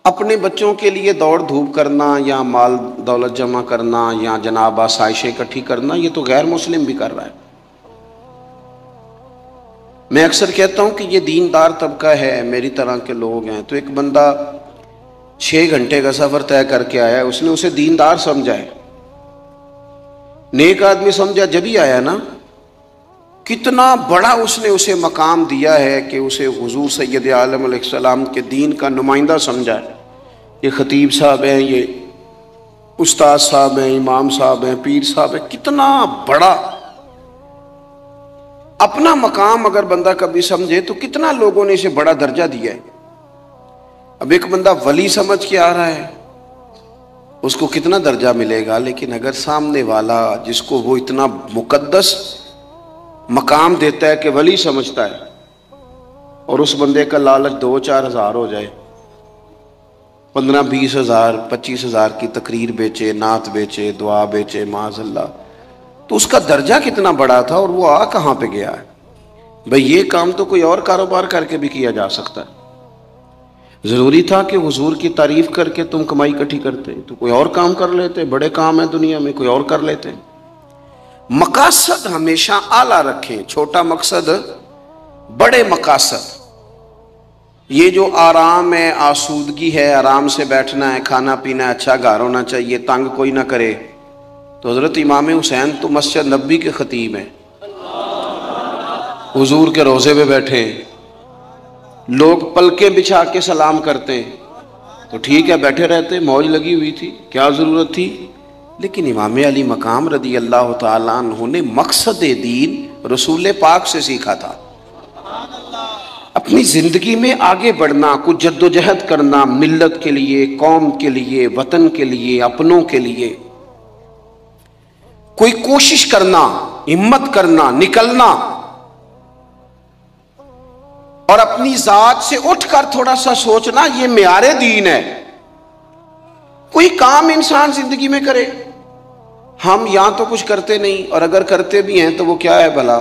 اپنے بچوں کے لیے دوڑ دھوپ کرنا یا مال دولت جمع کرنا یا جناب آسائشیں اکٹھی کرنا، یہ تو غیر مسلم بھی کر رہا ہے۔ میں اکثر کہتا ہوں کہ یہ دیندار طبقہ ہے، میری طرح کے لوگ ہیں۔ تو ایک بندہ 6 گھنٹے کا سفر طے کر کے آیا ہے، اس نے اسے دیندار سمجھا ہے، نیک آدمی سمجھا جب ہی آیا نا، کتنا بڑا اس نے اسے مقام دیا ہے کہ اسے حضور سید عالم علیہ السلام کے دین کا نمائندہ سمجھا ہے۔ یہ خطیب صاحب ہیں، یہ استاد صاحب ہیں، امام صاحب ہیں، پیر صاحب ہیں، کتنا بڑا اپنا مقام اگر بندہ کبھی سمجھے تو کتنا لوگوں نے اسے بڑا درجہ دیا ہے۔ اب ایک بندہ ولی سمجھ کے آ رہا ہے، اس کو کتنا درجہ ملے گا، لیکن اگر سامنے والا جس کو وہ اتنا مقدس مقام دیتا ہے کہ ولی سمجھتا ہے، اور اس بندے کا لالچ 2-4 ہزار ہو جائے، 15-20 ہزار 25 ہزار کی تقریر بیچے، نعت بیچے، دعا بیچے، معاذ اللہ، تو اس کا درجہ کتنا بڑا تھا اور وہ آ کہاں پہ گیا ہے؟ بھئی یہ کام تو کوئی اور کاروبار کر کے بھی کیا جا سکتا ہے۔ ضروری تھا کہ حضور کی تعریف کر کے تم کمائی اکٹھی کرتے تو کوئی اور کام کر لیتے، بڑے کام ہیں دنیا میں، کوئی اور کر لیتے۔ مقاصد ہمیشہ اعلیٰ رکھیں، چھوٹا مقصد، بڑے مقاصد۔ یہ جو آرام ہے، آسودگی ہے، آرام سے بیٹھنا ہے، کھانا پینا ہے، اچھا گھر ہونا چاہیے، تنگ کوئی نہ کرے، تو حضرت امام حسین تو مسجد نبوی کے خطیب ہیں، حضور کے روضے پہ بیٹھے ہیں، لوگ پلکیں بچھا کے سلام کرتے ہیں، تو ٹھیک ہے بیٹھے رہتے، موج لگی ہوئی تھی، کیا ضرورت تھی؟ لیکن امام علی مقام رضی اللہ تعالیٰ عنہ نے مقصد دین رسول پاک سے سیکھا تھا۔ اپنی زندگی میں آگے بڑھنا، کچھ جد و جہد کرنا، ملت کے لیے، قوم کے لیے، وطن کے لیے، اپنوں کے لیے کوئی کوشش کرنا، ہمت کرنا، نکلنا، اور اپنی ذات سے اٹھ کر تھوڑا سا سوچنا، یہ معیار دین ہے۔ کوئی کام انسان زندگی میں کرے، ہم یہاں تو کچھ کرتے نہیں، اور اگر کرتے بھی ہیں تو وہ کیا ہے بھلا؟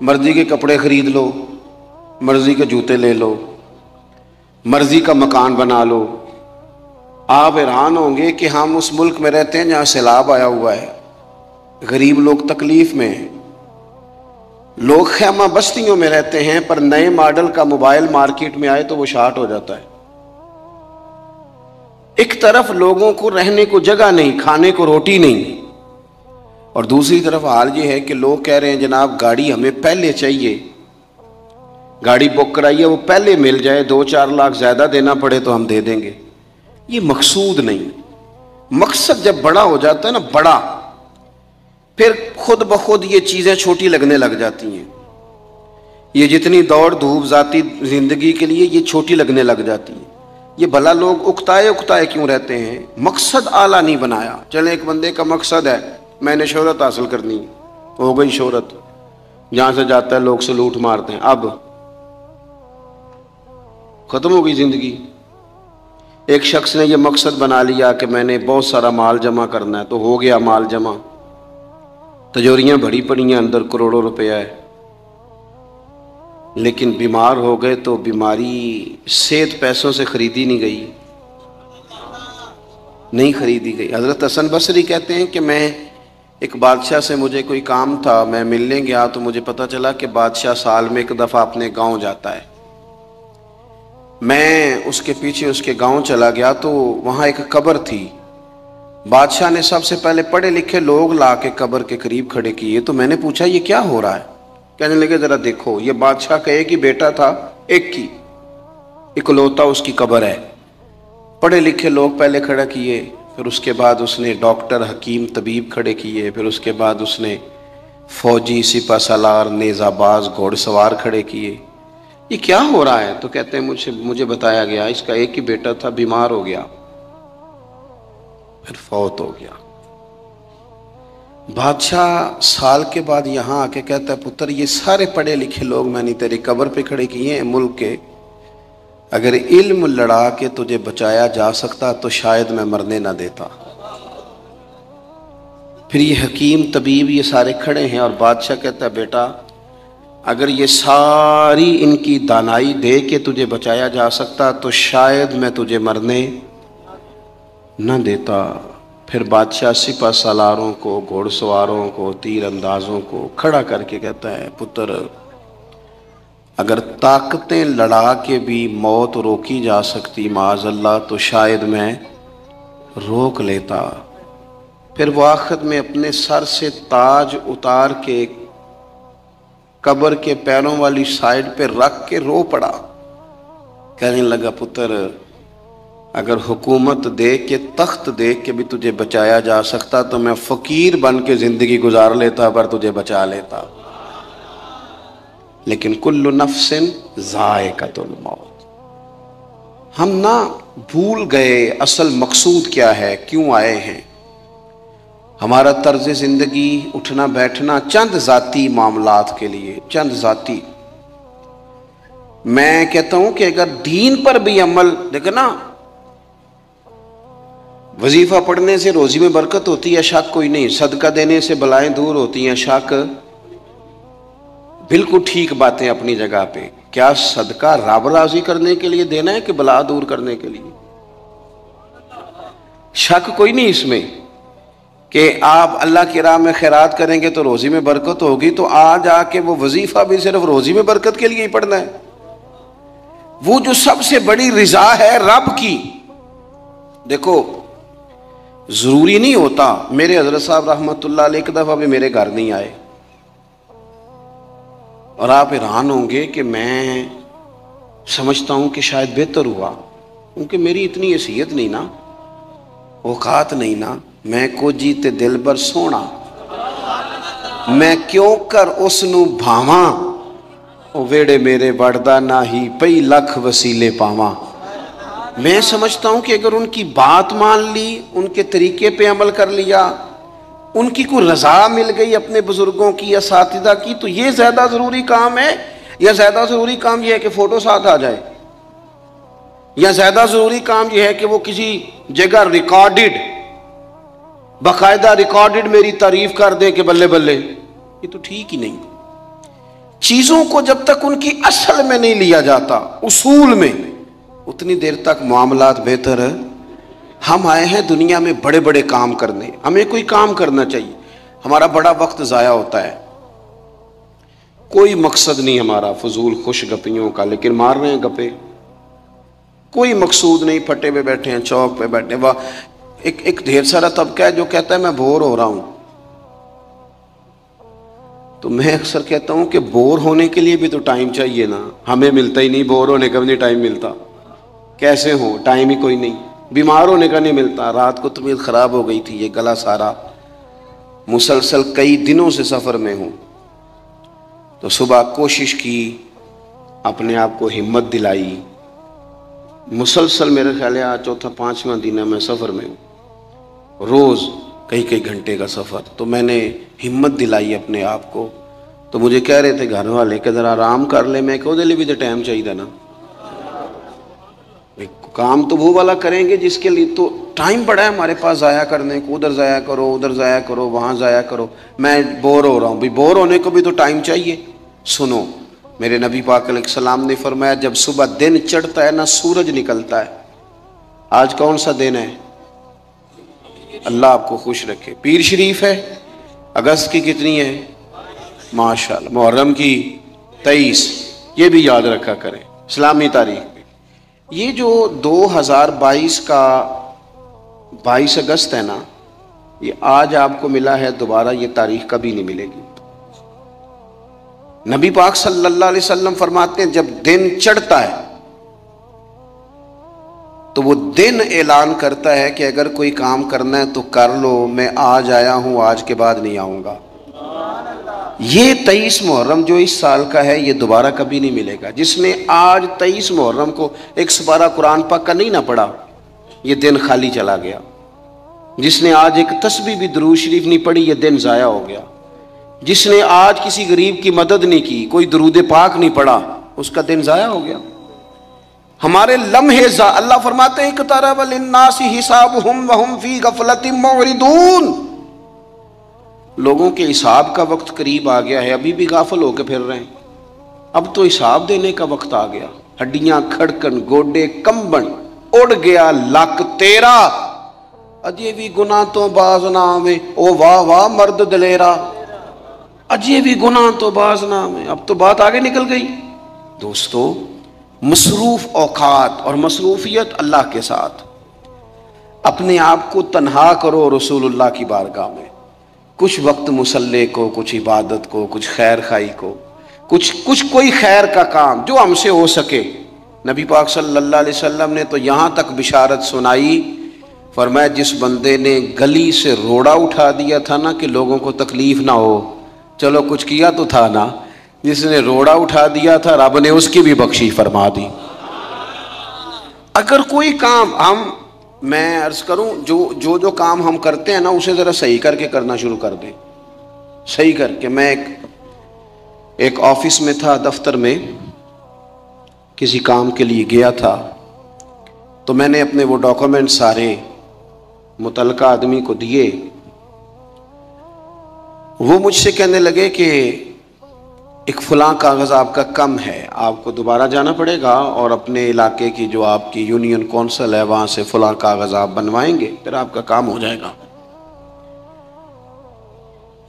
مرضی کے کپڑے خرید لو، مرضی کے جوتے لے لو، مرضی کا مکان بنا لو۔ آپ حیران ہوں گے کہ ہم اس ملک میں رہتے ہیں جہاں سیلاب آیا ہوا ہے، غریب لوگ تکلیف میں ہیں، لوگ خیمہ بستیوں میں رہتے ہیں، پر نئے ماڈل کا موبائل مارکیٹ میں آئے تو وہ شارٹ ہو جاتا ہے۔ ایک طرف لوگوں کو رہنے کو جگہ نہیں، کھانے کو روٹی نہیں، اور دوسری طرف حال یہ ہے کہ لوگ کہہ رہے ہیں جناب گاڑی ہمیں پہلے چاہیے، گاڑی بک کرائیے، وہ پہلے مل جائے، 2-4 لاکھ زیادہ دینا پڑے تو ہم دے دیں گے۔ یہ مقصود نہیں۔ مقصد جب بڑا ہو جاتا ہے نا، بڑا، پھر خود بخود یہ چیزیں چھوٹی لگنے لگ جاتی ہیں۔ یہ جتنی دوڑ دھوپ ذاتی زندگی کے لیے یہ چھوٹی لگنے لگ جاتی ہیں۔ یہ بھلا لوگ اکتائے کیوں رہتے ہیں؟ مقصد اعلیٰ نہیں بنایا۔ چلیں ایک بندے کا مقصد ہے میں نے شہرت حاصل کرنی، ہو گئی شہرت، جہاں سے جاتا ہے لوگ سلوٹ مارتے ہیں، اب ختم ہو گئی زندگی۔ ایک شخص نے یہ مقصد بنا لیا کہ میں نے بہت سارا مال جمع کرنا ہے، تو ہو گیا مال جمع، تجوریاں بڑی پڑی ہیں، اندر کروڑوں روپیہ ہے، لیکن بیمار ہو گئے تو بیماری صحت پیسوں سے خریدی نہیں گئی، نہیں خریدی گئی۔ حضرت حسن بصری کہتے ہیں کہ میں ایک بادشاہ سے مجھے کوئی کام تھا، میں ملنے گیا تو مجھے پتا چلا کہ بادشاہ سال میں ایک دفعہ اپنے گاؤں جاتا ہے۔ میں اس کے پیچھے اس کے گاؤں چلا گیا تو وہاں ایک قبر تھی، بادشاہ نے سب سے پہلے پڑھے لکھے لوگ لا کے قبر کے قریب کھڑے کیے، تو میں نے پوچھا یہ کیا ہو رہا ہے؟ کہنے لگے ذرا دیکھو، یہ بادشاہ کا ایک ہی بیٹا تھا، ایک کی اکلوتا اس کی قبر ہے۔ پڑھے لکھے لوگ پہلے کھڑا کیے، پھر اس کے بعد اس نے ڈاکٹر، حکیم، طبیب کھڑے کیے، پھر اس کے بعد اس نے فوجی، سپہ سالار، نیزہ باز، گھوڑ سوار کھڑے کیے۔ یہ کیا ہو رہا ہے؟ تو کہتے ہیں مجھے بتایا گیا اس کا ایک ہی بیٹا تھا، بیمار ہو گیا، پھر فوت ہو گیا۔ بادشاہ سال کے بعد یہاں آ کے کہتا ہے پتر یہ سارے پڑھے لکھے لوگ میں نے تیری قبر پہ کھڑے کیے ہیں ملک کے، اگر علم لڑا کے تجھے بچایا جا سکتا تو شاید میں مرنے نہ دیتا۔ پھر یہ حکیم، طبیب، یہ سارے کھڑے ہیں، اور بادشاہ کہتا ہے بیٹا اگر یہ ساری ان کی دانائی دے کے تجھے بچایا جا سکتا تو شاید میں تجھے مرنے نہ دیتا۔ پھر بادشاہ سپہ سالاروں کو، گھوڑ سواروں کو، تیر اندازوں کو کھڑا کر کے کہتا ہے، پتر اگر طاقتیں لڑا کے بھی موت روکی جا سکتی معاذ اللہ تو شاید میں روک لیتا۔ پھر وہ آخر میں اپنے سر سے تاج اتار کے قبر کے پیروں والی سائڈ پہ رکھ کے رو پڑا، کہنے لگا پتر اگر حکومت دے کے، تخت دے کے بھی تجھے بچایا جا سکتا تو میں فقیر بن کے زندگی گزار لیتا پر تجھے بچا لیتا، لیکن کل نفس ذائقۃ الموت۔ ہم نہ بھول گئے اصل مقصود کیا ہے، کیوں آئے ہیں۔ ہمارا طرز زندگی، اٹھنا بیٹھنا چند ذاتی معاملات کے لیے، چند ذاتی۔ میں کہتا ہوں کہ اگر دین پر بھی عمل، دیکھو نا، وظیفہ پڑھنے سے روزی میں برکت ہوتی ہے، شک کوئی نہیں، صدقہ دینے سے بلائیں دور ہوتی ہیں، شک، بالکل ٹھیک باتیں اپنی جگہ پہ۔ کیا صدقہ رب راضی کرنے کے لیے دینا ہے کہ بلا دور کرنے کے لیے؟ شک کوئی نہیں اس میں کہ آپ اللہ کی راہ میں خیرات کریں گے تو روزی میں برکت ہوگی، تو آج آ کے وہ وظیفہ بھی صرف روزی میں برکت کے لیے ہی پڑھنا ہے؟ وہ جو سب سے بڑی رضا ہے رب کی، دیکھو ضروری نہیں ہوتا۔ میرے حضرت صاحب رحمۃ اللہ علیہ ایک دفعہ بھی میرے گھر نہیں آئے، اور آپ حیران ہوں گے کہ میں سمجھتا ہوں کہ شاید بہتر ہوا، کیونکہ میری اتنی حیثیت نہیں نا، اوقات نہیں نا، میں کو جیتے دل بر سونا، میں کیوں کر اس نو بھاواں، او ویڑے میرے بڑھدا نہ ہی پئی لکھ وسیلے پاواں۔ میں سمجھتا ہوں کہ اگر ان کی بات مان لی، ان کے طریقے پہ عمل کر لیا، ان کی کوئی رضا مل گئی اپنے بزرگوں کی، اساتذہ کی، تو یہ زیادہ ضروری کام ہے، یا زیادہ ضروری کام یہ ہے کہ فوٹو ساتھ آ جائے، یا زیادہ ضروری کام یہ ہے کہ وہ کسی جگہ ریکارڈڈ، باقاعدہ ریکارڈڈ میری تعریف کر دیں کہ بلے بلے؟ یہ تو ٹھیک ہی نہیں۔ چیزوں کو جب تک ان کی اصل میں نہیں لیا جاتا، اصول میں، اتنی دیر تک معاملات بہتر ہے۔ ہم آئے ہیں دنیا میں بڑے بڑے کام کرنے، ہمیں کوئی کام کرنا چاہیے، ہمارا بڑا وقت ضائع ہوتا ہے، کوئی مقصد نہیں ہمارا فضول خوش گپیوں کا، لیکن مار رہے ہیں گپے، کوئی مقصود نہیں، پھٹے پہ بیٹھے ہیں، چوک پہ بیٹھے ہیں۔ ایک ڈھیر سارا طبقہ ہے جو کہتا ہے میں بور ہو رہا ہوں، تو میں اکثر کہتا ہوں کہ بور ہونے کے لیے بھی تو ٹائم چاہیے نا، ہمیں ملتا ہی نہیں، بور ہونے کا بھی نہیں ٹائم ملتا، کیسے ہو، ٹائم ہی کوئی نہیں، بیمار ہونے کا نہیں ملتا، رات کو طبیعت خراب ہو گئی تھی، یہ گلا سارا، مسلسل کئی دنوں سے سفر میں ہوں، تو صبح کوشش کی، اپنے آپ کو ہمت دلائی، مسلسل میرے خیال ہے آج چوتھا پانچواں دن ہے میں سفر میں ہوں، روز کئی گھنٹے کا سفر، تو میں نے ہمت دلائی اپنے آپ کو، تو مجھے کہہ رہے تھے گھر والے کہ ذرا آرام کر لے، میں کہ بھی تو ٹائم چاہیے نا، کام تو وہ والا کریں گے جس کے لیے تو ٹائم پڑا ہے ہمارے پاس ضائع کرنے کو، ادھر ضائع کرو، ادھر ضائع کرو، وہاں ضائع کرو، میں بور ہو رہا ہوں، بھی بور ہونے کو بھی تو ٹائم چاہیے۔ سنو، میرے نبی پاک علیہ السلام نے فرمایا جب صبح دن چڑھتا ہے نا، سورج نکلتا ہے، آج کون سا دن ہے؟ اللہ آپ کو خوش رکھے، پیر شریف ہے، اگست کی کتنی ہے؟ ماشاءاللہ، محرم کی 23، یہ بھی یاد رکھا کریں اسلامی تاریخ میں۔ یہ جو 2022 کا 22 اگست ہے نا، یہ آج آپ کو ملا ہے، دوبارہ یہ تاریخ کبھی نہیں ملے گی۔ نبی پاک صلی اللہ علیہ وسلم فرماتے ہیں جب دن چڑھتا ہے تو وہ دن اعلان کرتا ہے کہ اگر کوئی کام کرنا ہے تو کر لو، میں آج آیا ہوں، آج کے بعد نہیں آؤں گا۔ یہ 23 محرم جو اس سال کا ہے یہ دوبارہ کبھی نہیں ملے گا۔ جس نے آج 23 محرم کو ایک سپارہ قرآن پاک کا نہیں نہ پڑھا، یہ دن خالی چلا گیا۔ جس نے آج ایک تسبیح بھی درود شریف نہیں پڑھی، یہ دن ضائع ہو گیا۔ جس نے آج کسی غریب کی مدد نہیں کی، کوئی درود پاک نہیں پڑھا، اس کا دن ضائع ہو گیا۔ ہمارے لمحے اللہ فرماتے ہیں اقترب للناس حسابهم وهم فی غفلۃ معرضون، لوگوں کے حساب کا وقت قریب آ گیا ہے، ابھی بھی غافل ہو کے پھر رہے ہیں۔ اب تو حساب دینے کا وقت آ گیا. ہڈیاں کھڑکن گوڈے کمبن اڑ گیا لک تیرا اجے بھی گناہ تو باز نہ آوے. او واہ واہ مرد دلیرا اجے بھی گناہ تو باز نہ آوے. اب تو بات آگے نکل گئی. دوستو مصروف اوقات اور مصروفیت اللہ کے ساتھ. اپنے آپ کو تنہا کرو رسول اللہ کی بارگاہ میں. کچھ وقت مصلی کو, کچھ عبادت کو, کچھ خیر خائی کو, کچھ کوئی خیر کا کام جو ہم سے ہو سکے. نبی پاک صلی اللہ علیہ وسلم نے تو یہاں تک بشارت سنائی, فرمایا جس بندے نے گلی سے روڑا اٹھا دیا تھا نا کہ لوگوں کو تکلیف نہ ہو, چلو کچھ کیا تو تھا نا, جس نے روڑا اٹھا دیا تھا رب نے اس کی بھی بخشش فرما دی. اگر کوئی کام میں عرض کروں جو کام ہم کرتے ہیں نا اسے ذرا صحیح کر کے کرنا شروع کر دیں. صحیح کر کے. میں ایک آفس میں تھا, دفتر میں کسی کام کے لیے گیا تھا, تو میں نے اپنے وہ ڈاکومنٹ سارے متعلقہ آدمی کو دیے. وہ مجھ سے کہنے لگے کہ ایک فلاں کاغذ آپ کا کم ہے, آپ کو دوبارہ جانا پڑے گا اور اپنے علاقے کی جو آپ کی یونین کونسل ہے وہاں سے فلاں کاغذ آپ بنوائیں گے, پھر آپ کا کام ہو جائے گا.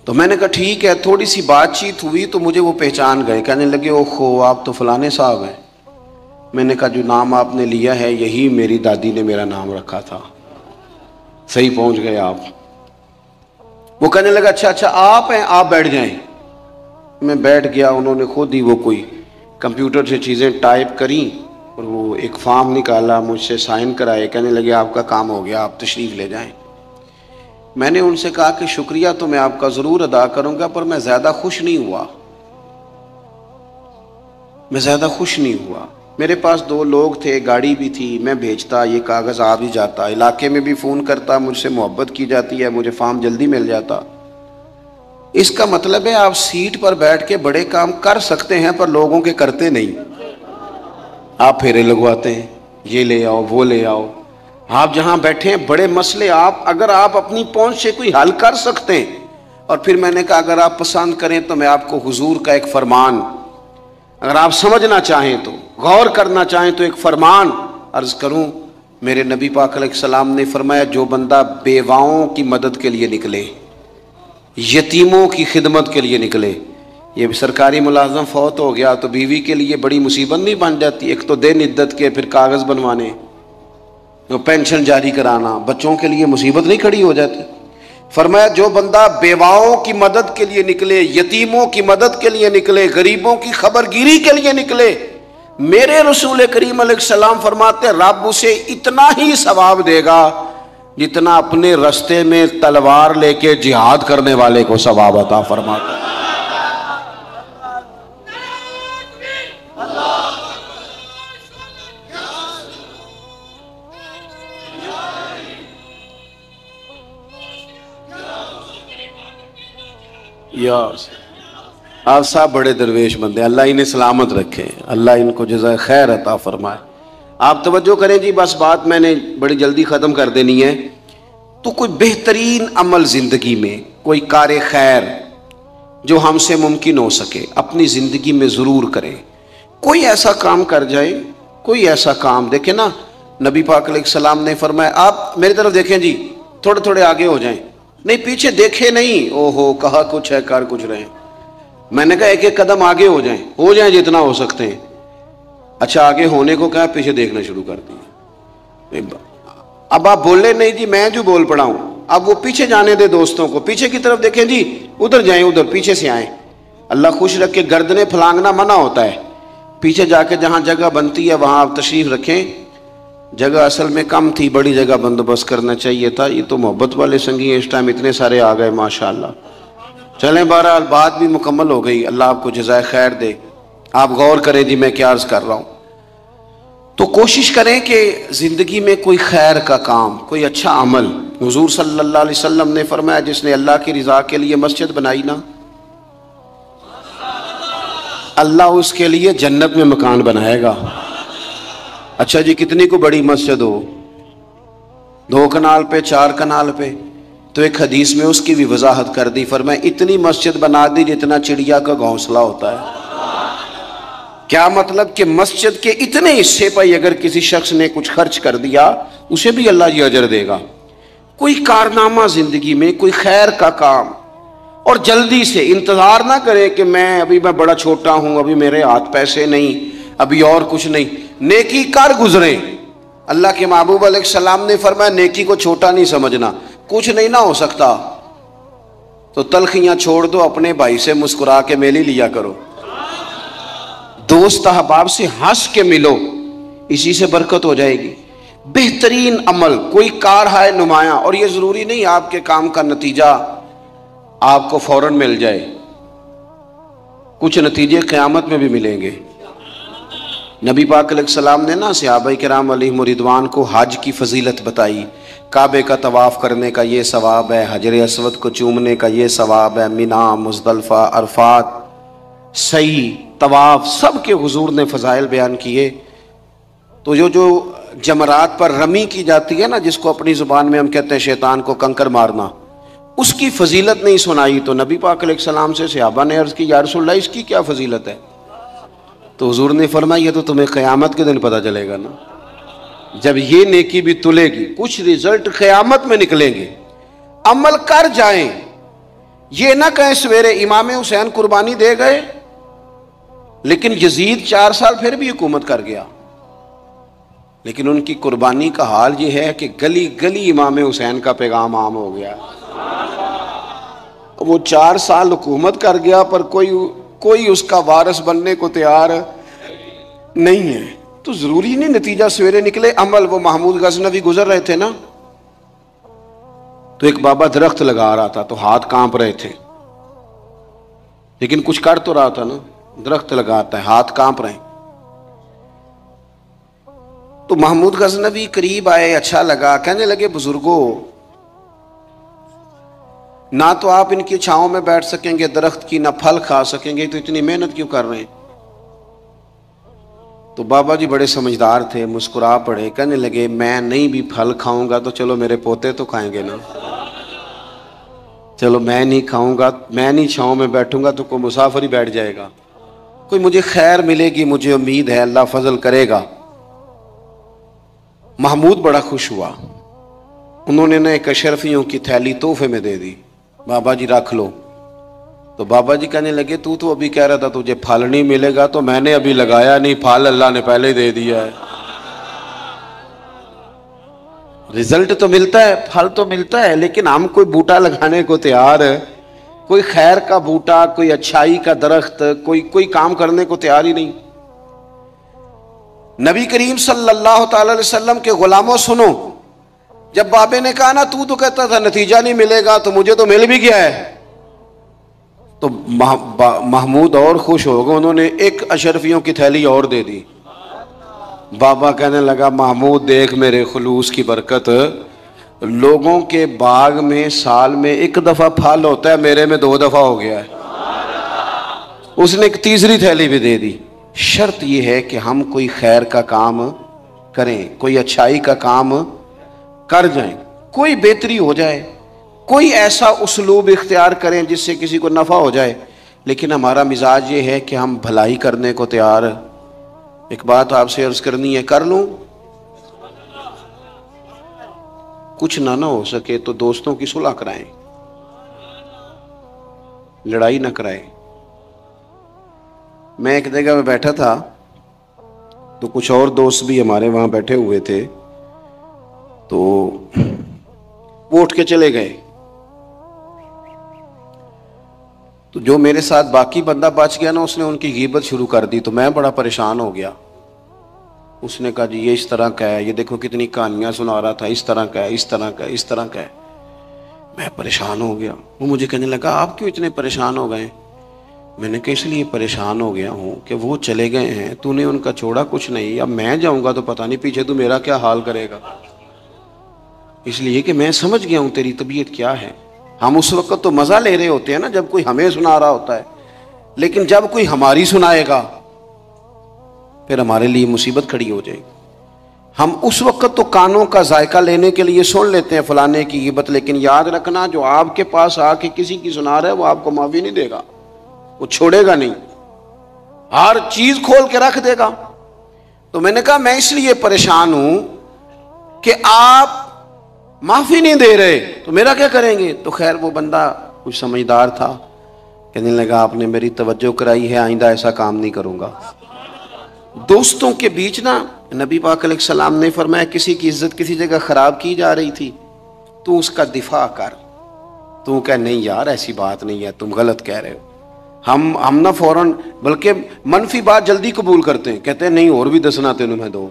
تو میں نے کہا ٹھیک ہے. تھوڑی سی بات چیت ہوئی تو مجھے وہ پہچان گئے, کہنے لگے اوہو آپ تو فلانے صاحب ہیں. میں نے کہا جو نام آپ نے لیا ہے یہی میری دادی نے میرا نام رکھا تھا, صحیح پہنچ گئے آپ. وہ کہنے لگا اچھا آپ ہیں, آپ بیٹھ جائیں. میں بیٹھ گیا. انہوں نے خود ہی وہ کوئی کمپیوٹر سے چیزیں ٹائپ کریں اور وہ ایک فارم نکالا, مجھ سے سائن کرائے, کہنے لگے آپ کا کام ہو گیا, آپ تشریف لے جائیں. میں نے ان سے کہا کہ شکریہ تو میں آپ کا ضرور ادا کروں گا, پر میں زیادہ خوش نہیں ہوا. میرے پاس 2 لوگ تھے, گاڑی بھی تھی, میں بھیجتا, یہ کاغذ آ بھی جاتا, علاقے میں بھی فون کرتا, مجھ سے محبت کی جاتی ہے, مجھے فارم جلدی مل جاتا. اس کا مطلب ہے آپ سیٹ پر بیٹھ کے بڑے کام کر سکتے ہیں پر لوگوں کے کرتے نہیں. آپ پھیرے لگواتے ہیں, یہ لے آؤ وہ لے آؤ. آپ جہاں بیٹھے ہیں بڑے مسئلے اگر آپ اپنی پہنچ سے کوئی حل کر سکتے ہیں. اور پھر میں نے کہا اگر آپ پسند کریں تو میں آپ کو حضور کا ایک فرمان, اگر آپ سمجھنا چاہیں تو غور کرنا چاہیں تو ایک فرمان عرض کروں. میرے نبی پاک علیہ السلام نے فرمایا جو بندہ بیواؤں کی مدد کے لیے نکلے, یتیموں کی خدمت کے لیے نکلے. یہ سرکاری ملازم فوت ہو گیا تو بیوی کے لیے بڑی مصیبت نہیں بن جاتی؟ ایک تو دن عدت کے, پھر کاغذ بنوانے, پینشن جاری کرانا, بچوں کے لیے مصیبت نہیں کھڑی ہو جاتی؟ فرمایا جو بندہ بیواؤں کی مدد کے لیے نکلے, یتیموں کی مدد کے لیے نکلے, غریبوں کی خبرگیری کے لیے نکلے, میرے رسول کریم علیہ السلام فرماتے رب اسے اتنا ہی ثواب دے گا جتنا اپنے رستے میں تلوار لے کے جہاد کرنے والے کو ثواب عطا فرماتا ہے. آپ صاحب بڑے درویش بندے, اللہ انہیں سلامت رکھے, اللہ ان کو جزائے خیر عطا فرمائے. آپ توجہ کریں جی, بس بات میں نے بڑی جلدی ختم کر دینی ہے. تو کوئی بہترین عمل زندگی میں, کوئی کار خیر جو ہم سے ممکن ہو سکے اپنی زندگی میں ضرور کریں. کوئی ایسا کام کر جائے, کوئی ایسا کام. دیکھیں نا نبی پاک علیہ السلام نے فرمایا آپ میری طرف دیکھیں جی, تھوڑے تھوڑے آگے ہو جائیں, نہیں پیچھے دیکھے نہیں. اوہو کہا کچھ ہے کر کچھ رہے. میں نے کہا ایک ایک قدم آگے ہو جائیں جتنا ہو سکتے ہیں. اچھا آگے ہونے کو کہا, پیچھے دیکھنا شروع کر دیا. اب آپ بولے نہیں جی میں جو بول پڑا ہوں, اب وہ پیچھے جانے دے دوستوں کو, پیچھے کی طرف دیکھیں جی, ادھر جائیں, ادھر پیچھے سے آئیں. اللہ خوش رکھے, گردنیں پھلانگنا منع ہوتا ہے. پیچھے جا کے جہاں جگہ بنتی ہے وہاں آپ تشریف رکھیں. جگہ اصل میں کم تھی, بڑی جگہ بندوبست کرنا چاہیے تھا. یہ تو محبت والے سنگی ہیں, اس ٹائم اتنے سارے آ گئے ماشاءاللہ. چلیں بہرحال بات بھی مکمل ہو گئی, اللہ آپ کو جزائے خیر دے. آپ غور کریں جی میں کیا عرض کر رہا ہوں. تو کوشش کریں کہ زندگی میں کوئی خیر کا کام, کوئی اچھا عمل. حضور صلی اللہ علیہ وسلم نے فرمایا جس نے اللہ کی رضا کے لیے مسجد بنائی نا, اللہ اس کے لیے جنت میں مکان بنائے گا. اچھا جی کتنی کو بڑی مسجد ہو, 2 کنال پہ 4 کنال پہ, تو ایک حدیث میں اس کی بھی وضاحت کر دی. فرمایا اتنی مسجد بنا دی جتنا چڑیا کا گھونسلہ ہوتا ہے. کیا مطلب کہ مسجد کے اتنے حصے پر اگر کسی شخص نے کچھ خرچ کر دیا اسے بھی اللہ جی اجر دے گا. کوئی کارنامہ زندگی میں، کوئی خیر کا کام، اور جلدی سے انتظار نہ کرے کہ میں بڑا چھوٹا ہوں، ابھی میرے ہاتھ پیسے نہیں، ابھی اور کچھ نہیں. نیکی کر گزریں. اللہ کے محبوب علیہ السلام نے فرمایا نیکی کو چھوٹا نہیں سمجھنا. کچھ نہیں نہ ہو سکتا تو تلخیاں چھوڑ دو، اپنے بھائی سے مسکرا کے میلی لیا کرو، دوست احباب سے ہنس کے ملو، اسی سے برکت ہو جائے گی. بہترین عمل کوئی کار ہے نمایاں، اور یہ ضروری نہیں آپ کے کام کا نتیجہ آپ کو فوراً مل جائے، کچھ نتیجے قیامت میں بھی ملیں گے. نبی پاک علیہ السلام نے نا صحابہ کرام علیہم رضوان کو حج کی فضیلت بتائی. کعبے کا طواف کرنے کا یہ ثواب ہے، حجر اسود کو چومنے کا یہ ثواب ہے، مینا، مزدلفہ، عرفات، سعی، طواف، سب کے حضور نے فضائل بیان کیے. تو جو جمرات پر رمی کی جاتی ہے نا، جس کو اپنی زبان میں ہم کہتے ہیں شیطان کو کنکر مارنا، اس کی فضیلت نہیں سنائی. تو نبی پاک علیہ السلام سے صحابہ نے عرض کی یا رسول اللہ اس کی کیا فضیلت ہے؟ تو حضور نے فرمایا یہ تو تمہیں قیامت کے دن پتہ چلے گا نا، جب یہ نیکی بھی تلے گی، کچھ رزلٹ قیامت میں نکلیں گے. عمل کر جائیں، یہ نہ کہیں سویرے امام حسین قربانی دے گئے لیکن یزید 4 سال پھر بھی حکومت کر گیا، لیکن ان کی قربانی کا حال یہ ہے کہ گلی گلی امام حسین کا پیغام عام ہو گیا. وہ 4 سال حکومت کر گیا پر کوئی اس کا وارث بننے کو تیار نہیں ہے. تو ضروری نہیں نتیجہ سویرے نکلے. عمل، وہ محمود غزنوی گزر رہے تھے نا، تو ایک بابا درخت لگا رہا تھا تو ہاتھ کانپ رہے تھے، لیکن کچھ کر تو رہا تھا نا. درخت لگاتا ہے، ہاتھ کانپ رہے ہیں. تو محمود غزنوی قریب آئے، اچھا لگا، کہنے لگے بزرگوں نہ تو آپ ان کی چھاؤں میں بیٹھ سکیں گے درخت کی، نہ پھل کھا سکیں گے، تو اتنی محنت کیوں کر رہے ہیں؟ تو بابا جی بڑے سمجھدار تھے، مسکرا پڑے، کہنے لگے میں نہیں بھی پھل کھاؤں گا تو چلو میرے پوتے تو کھائیں گے نا. چلو میں نہیں کھاؤں گا، میں نہیں چھاؤں میں بیٹھوں گا تو کوئی مسافر ہی بیٹھ جائے گا، کوئی مجھے خیر ملے گی، مجھے امید ہے اللہ فضل کرے گا. محمود بڑا خوش ہوا. انہوں نے ایک اشرفیوں کی تھیلی تحفے میں دے دی، بابا جی رکھ لو. تو بابا جی کہنے لگے تو ابھی کہہ رہا تھا تجھے پھل نہیں ملے گا، تو میں نے ابھی لگایا نہیں، پھل اللہ نے پہلے دے دیا ہے. رزلٹ تو ملتا ہے، پھل تو ملتا ہے، لیکن ہم کوئی بوٹا لگانے کو تیار ہے، کوئی خیر کا بوٹا، کوئی اچھائی کا درخت، کوئی کام کرنے کو تیار ہی نہیں. نبی کریم صلی اللہ تعالی علیہ وسلم کے غلاموں سنو، جب بابے نے کہا نا تو کہتا تھا نتیجہ نہیں ملے گا، تو مجھے تو مل بھی گیا ہے. تو محمود اور خوش ہو گئے، انہوں نے ایک اشرفیوں کی تھیلی اور دے دی. بابا کہنے لگا محمود دیکھ میرے خلوص کی برکت، لوگوں کے باغ میں سال میں 1 دفعہ پھل ہوتا ہے، میرے میں 2 دفعہ ہو گیا ہے. اس نے ایک تیسری تھیلی بھی دے دی. شرط یہ ہے کہ ہم کوئی خیر کا کام کریں، کوئی اچھائی کا کام کر جائیں، کوئی بہتری ہو جائے، کوئی ایسا اسلوب اختیار کریں جس سے کسی کو نفع ہو جائے، لیکن ہمارا مزاج یہ ہے کہ ہم بھلائی کرنے کو تیار. ایک بات آپ سے عرض کرنی ہے، کر لوں؟ کچھ نہ ہو سکے تو دوستوں کی صلح کرائیں، لڑائی نہ کرائیں. میں ایک جگہ میں بیٹھا تھا تو کچھ اور دوست بھی ہمارے وہاں بیٹھے ہوئے تھے، تو وہ اٹھ کے چلے گئے. تو جو میرے ساتھ باقی بندہ بچ گیا نا، اس نے ان کی غیبت شروع کر دی. تو میں بڑا پریشان ہو گیا. اس نے کہا جی یہ اس طرح کا ہے، یہ دیکھو کتنی کہانیاں سنا رہا تھا، اس طرح کا ہے، اس طرح کا ہے، اس طرح کا ہے. میں پریشان ہو گیا. وہ مجھے کہنے لگا آپ کیوں اتنے پریشان ہو گئے؟ میں نے کہا اس لیے پریشان ہو گیا ہوں کہ وہ چلے گئے ہیں، تو نے ان کا چھوڑا کچھ نہیں، اب میں جاؤں گا تو پتہ نہیں پیچھے تو میرا کیا حال کرے گا. اس لیے کہ میں سمجھ گیا ہوں تیری طبیعت کیا ہے. ہم اس وقت تو مزہ لے رہے ہوتے ہیں نا جب کوئی ہمیں سنا رہا ہوتا ہے، لیکن جب کوئی ہماری سنائے گا پھر ہمارے لیے مصیبت کھڑی ہو جائے گی. ہم اس وقت تو کانوں کا ذائقہ لینے کے لیے سن لیتے ہیں فلانے کی غیبت، لیکن یاد رکھنا جو آپ کے پاس آ کے کسی کی سنا رہا ہے وہ آپ کو معافی نہیں دے گا، وہ چھوڑے گا نہیں. ہر چیز کھول کے رکھ دے گا. تو میں نے کہا میں اس لیے پریشان ہوں کہ آپ معافی نہیں دے رہے تو میرا کیا کریں گے. تو خیر وہ بندہ کچھ سمجھدار تھا، کہنے لگا آپ نے میری توجہ کرائی ہے، آئندہ ایسا کام نہیں کروں گا. دوستوں کے بیچ نا نبی پاک علیہ السلام نے فرمایا کسی کی عزت کسی جگہ خراب کی جا رہی تھی تو اس کا دفاع کر، تو کہ نہیں یار ایسی بات نہیں ہے، تم غلط کہہ رہے ہو. ہم نہ فوراً بلکہ منفی بات جلدی قبول کرتے ہیں، کہتے ہیں نہیں اور بھی دسنا تینوں میں دو.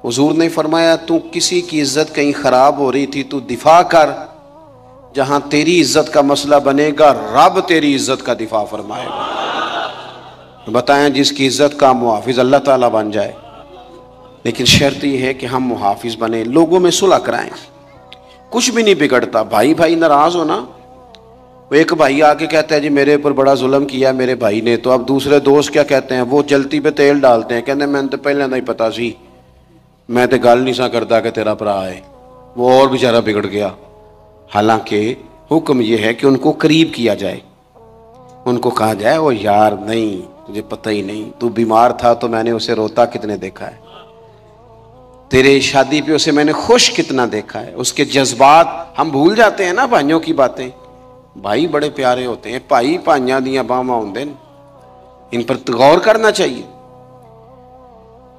حضور نے فرمایا تو کسی کی عزت کہیں خراب ہو رہی تھی تو دفاع کر، جہاں تیری عزت کا مسئلہ بنے گا رب تیری عزت کا دفاع فرمائے گا. بتائیں جس کی عزت کا محافظ اللہ تعالیٰ بن جائے. لیکن شرط یہ ہے کہ ہم محافظ بنیں، لوگوں میں صلح کرائیں. کچھ بھی نہیں بگڑتا، بھائی ناراض ہو نا، وہ ایک بھائی آ کے کہتا ہے جی میرے اوپر بڑا ظلم کیا میرے بھائی نے، تو اب دوسرے دوست کیا کہتے ہیں، وہ جلتی پہ تیل ڈالتے ہیں، کہتے ہیں میں نے تو پہلے نہیں پتا سی، میں تو گل نہیں سا کرتا کہ تیرا بھرا ہے، وہ اور بیچارہ بگڑ گیا. حالانکہ حکم یہ ہے کہ ان کو قریب کیا جائے، ان کو کہا جائے وہ یار نہیں تجھے پتہ ہی نہیں، تو بیمار تھا تو میں نے اسے روتا کتنے دیکھا ہے، تیرے شادی پہ اسے میں نے خوش کتنا دیکھا ہے. اس کے جذبات ہم بھول جاتے ہیں نا بھائیوں کی باتیں. بھائی بڑے پیارے ہوتے ہیں، بھائی پائیاں دیاں باواں ہوندے ہیں، ان پر غور کرنا چاہیے.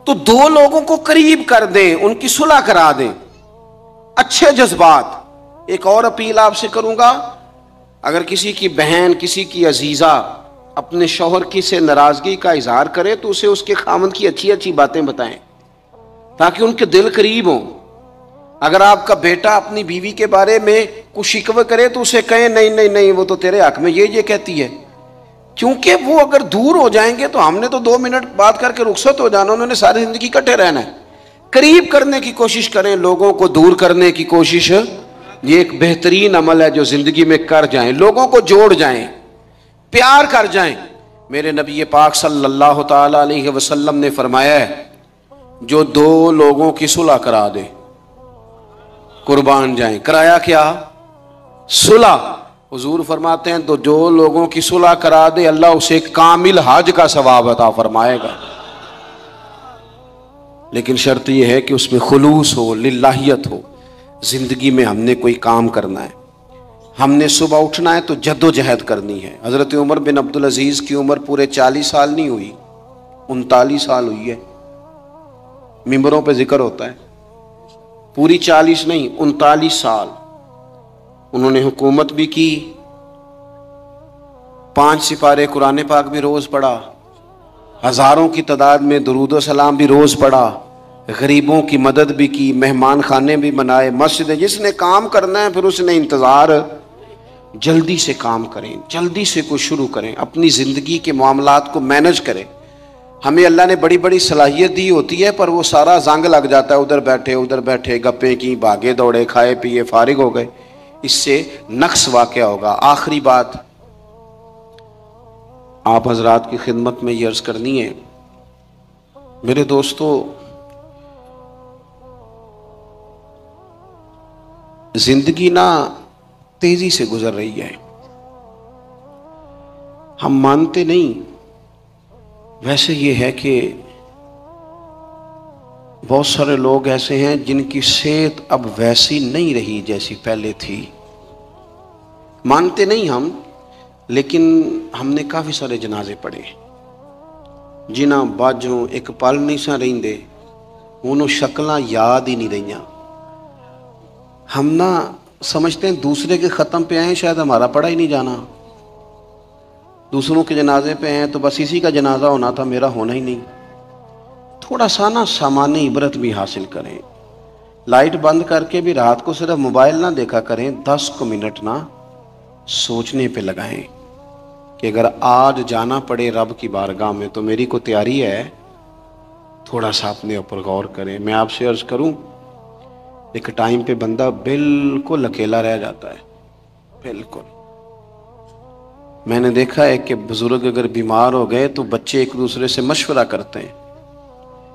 تو دو لوگوں کو قریب کر دیں، ان کی صلح کرا دیں، اچھے جذبات. ایک اور اپیل آپ سے کروں گا، اگر کسی کی بہن کسی کی عزیزہ اپنے شوہر کی سے ناراضگی کا اظہار کرے تو اسے اس کے خاوند کی اچھی اچھی باتیں بتائیں تاکہ ان کے دل قریب ہوں. اگر آپ کا بیٹا اپنی بیوی کے بارے میں کچھ شکوہ کرے تو اسے کہیں نہیں وہ تو تیرے حق میں یہ کہتی ہے، کیونکہ وہ اگر دور ہو جائیں گے تو ہم نے تو 2 منٹ بات کر کے رخصت ہو جانا، انہوں نے ساری زندگی اکٹھے رہنا ہے. قریب کرنے کی کوشش کریں، لوگوں کو دور کرنے کی کوشش یہ ایک بہترین عمل ہے جو زندگی میں کر جائیں، لوگوں کو جوڑ جائیں، پیار کر جائیں. میرے نبی پاک صلی اللہ تعالی علیہ وسلم نے فرمایا ہے جو 2 لوگوں کی صلح کرا دے قربان جائیں. کرایا کیا؟ صلح. حضور فرماتے ہیں تو جو لوگوں کی صلح کرا دے اللہ اسے کامل حج کا ثواب عطا فرمائے گا. لیکن شرط یہ ہے کہ اس میں خلوص ہو، للہیت ہو. زندگی میں ہم نے کوئی کام کرنا ہے، ہم نے صبح اٹھنا ہے تو جد و جہد کرنی ہے. حضرت عمر بن عبدالعزیز کی عمر پورے 40 سال نہیں ہوئی، 39 سال ہوئی ہے. ممبروں پہ ذکر ہوتا ہے پوری 40 نہیں 39 سال انہوں نے حکومت بھی کی، 5 سپارے قرآن پاک بھی روز پڑھا، ہزاروں کی تعداد میں درود و سلام بھی روز پڑھا، غریبوں کی مدد بھی کی، مہمان خانے بھی بنائے، مسجد. جس نے کام کرنا ہے پھر اس نے انتظار، جلدی سے کام کریں، جلدی سے کوئی شروع کریں، اپنی زندگی کے معاملات کو مینج کریں. ہمیں اللہ نے بڑی بڑی صلاحیت دی ہوتی ہے پر وہ سارا زنگ لگ جاتا ہے، ادھر بیٹھے گپے کی، بھاگے دوڑے، کھائے پیے فارغ ہو گئے، اس سے نقص واقع ہوگا. آخری بات آپ حضرات کی خدمت میں یہ عرض کرنی ہے، میرے دوستو زندگی نا تیزی سے گزر رہی ہے، ہم مانتے نہیں. ویسے یہ ہے کہ بہت سارے لوگ ایسے ہیں جن کی صحت اب ویسی نہیں رہی جیسی پہلے تھی. مانتے نہیں ہم، لیکن ہم نے کافی سارے جنازے پڑھے جنہاں باجوں ایک پل نہیں سا رہندے، انہوں شکلاں یاد ہی نہیں رہیاں. ہم نہ سمجھتے ہیں دوسرے کے ختم پہ آئیں شاید ہمارا پڑھا ہی نہیں جانا، دوسروں کے جنازے پہ ہیں تو بس اسی کا جنازہ ہونا تھا، میرا ہونا ہی نہیں. تھوڑا سا نا سامان عبرت بھی حاصل کریں، لائٹ بند کر کے بھی رات کو صرف موبائل نہ دیکھا کریں، 10 منٹ نہ سوچنے پہ لگائیں کہ اگر آج جانا پڑے رب کی بارگاہ میں تو میری کو تیاری ہے. تھوڑا سا اپنے اوپر غور کریں. میں آپ سے عرض کروں ایک ٹائم پہ بندہ بالکل اکیلا رہ جاتا ہے، بالکل. میں نے دیکھا ہے کہ بزرگ اگر بیمار ہو گئے تو بچے ایک دوسرے سے مشورہ کرتے ہیں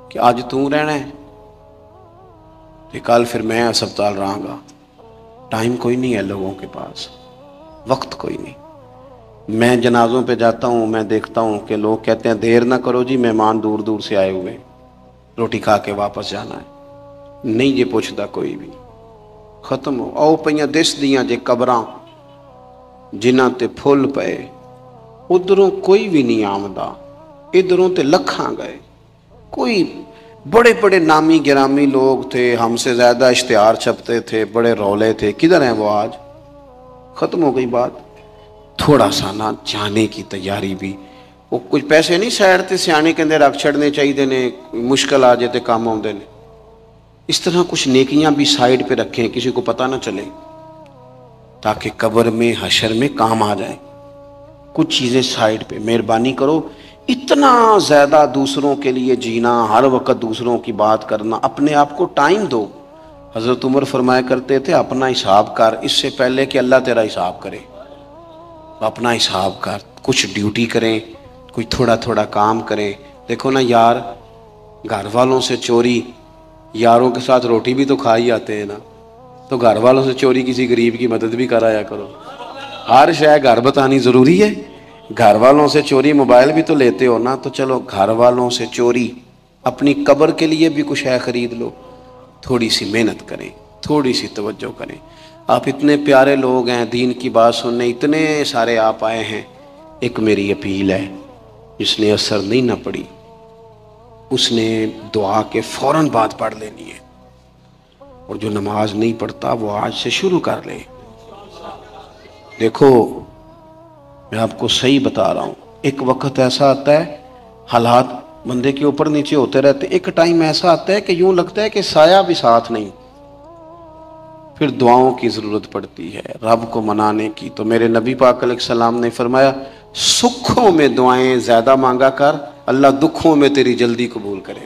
کہ آج تو رہنا ہے کہ کل پھر میں ہسپتال رہاں گا. ٹائم کوئی نہیں ہے لوگوں کے پاس، وقت کوئی نہیں. میں جنازوں پہ جاتا ہوں، میں دیکھتا ہوں کہ لوگ کہتے ہیں دیر نہ کرو جی، مہمان دور دور سے آئے ہوئے، روٹی کھا کے واپس جانا ہے، نہیں جی پوچھتا کوئی بھی، ختم ہو۔ او پئیاں دس دیاں جے قبراں جنہاں تے پھل پئے، ادھروں کوئی بھی نہیں آمدا، ادھروں تے لکھاں گئے۔ کوئی بڑے بڑے نامی گرامی لوگ تھے، ہم سے زیادہ اشتہار چھپتے تھے، بڑے رولے تھے، کدھر ہیں وہ آج؟ ختم ہو گئی بات۔ تھوڑا سا نہ جانے کی تیاری بھی، وہ کچھ پیسے نہیں سیڑتے سیانے کے اندر رکھ چھڑنے چاہیے نے، مشکل آ جاتے کام آتے نے، اس طرح کچھ نیکیاں بھی سائیڈ پہ رکھیں، کسی کو پتہ نہ چلے، تاکہ قبر میں حشر میں کام آ جائیں۔ کچھ چیزیں سائیڈ پہ، مہربانی کرو، اتنا زیادہ دوسروں کے لیے جینا، ہر وقت دوسروں کی بات کرنا، اپنے آپ کو ٹائم دو۔ حضرت عمر فرمایا کرتے تھے اپنا حساب کر اس سے پہلے کہ اللہ تیرا حساب کرے، اپنا حساب کر، کچھ ڈیوٹی کریں، کوئی تھوڑا تھوڑا کام کریں۔ دیکھو نا یار، گھر والوں سے چوری، یاروں کے ساتھ روٹی بھی تو کھا ہی آتے ہیں نا، تو گھر والوں سے چوری کسی غریب کی مدد بھی کرایا کرو۔ ہر شے گھر بتانی ضروری ہے؟ گھر والوں سے چوری، موبائل بھی تو لیتے ہو نا، تو چلو گھر والوں سے چوری، اپنی قبر کے لیے بھی کچھ ہے خرید لو، تھوڑی سی محنت کریں، تھوڑی سی توجہ کریں۔ آپ اتنے پیارے لوگ ہیں، دین کی بات سننے اتنے سارے آپ آئے ہیں، ایک میری اپیل ہے، جس نے اثر نہیں نہ پڑی اس نے دعا کے فوراً بعد پڑھ لینی ہے، اور جو نماز نہیں پڑھتا وہ آج سے شروع کر لے۔ دیکھو میں آپ کو صحیح بتا رہا ہوں، ایک وقت ایسا آتا ہے حالات بندے کے اوپر نیچے ہوتے رہتے، ایک ٹائم ایسا آتا ہے کہ یوں لگتا ہے کہ سایہ بھی ساتھ نہیں، پھر دعاؤں کی ضرورت پڑتی ہے رب کو منانے کی۔ تو میرے نبی پاک علیہ السلام نے فرمایا سکھوں میں دعائیں زیادہ مانگا کر، اللہ دکھوں میں تیری جلدی قبول کرے۔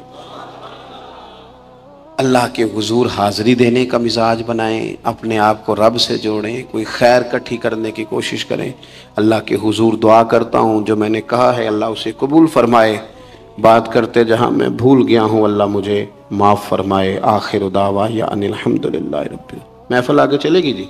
اللہ کے حضور حاضری دینے کا مزاج بنائیں، اپنے آپ کو رب سے جوڑیں، کوئی خیر کٹھی کرنے کی کوشش کریں۔ اللہ کے حضور دعا کرتا ہوں جو میں نے کہا ہے اللہ اسے قبول فرمائے، بات کرتے جہاں میں بھول گیا ہوں اللہ مجھے معاف فرمائے۔ آخر دعوانا ان الحمدللہ رب۔ محفل آگے چلے گی جی؟